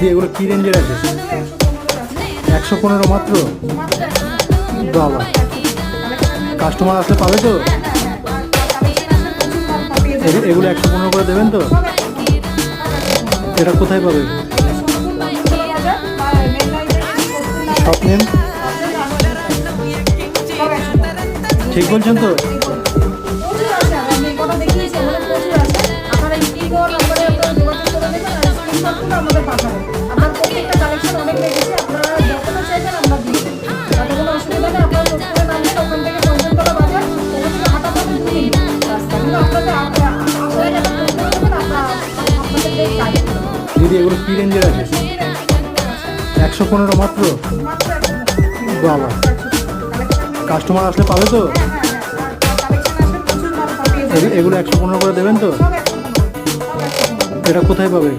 দিদি এগুলো কি রেঞ্জের আছে? 115 মাত্র? বাবা, কাস্টমার আসলে পাবে তো? এগুলো 115 করে দেবেন তো? এটা কোথায় পাবে? শপ নেম ঠিক বলছেন তো? দিদি এগুলো কি রেঞ্জের আছে? 115 মাত্র? বাবা, কাস্টমার আসলে পাবে তো? এগুলো 115 করে দেবেন তো? এটা কোথায় পাবে?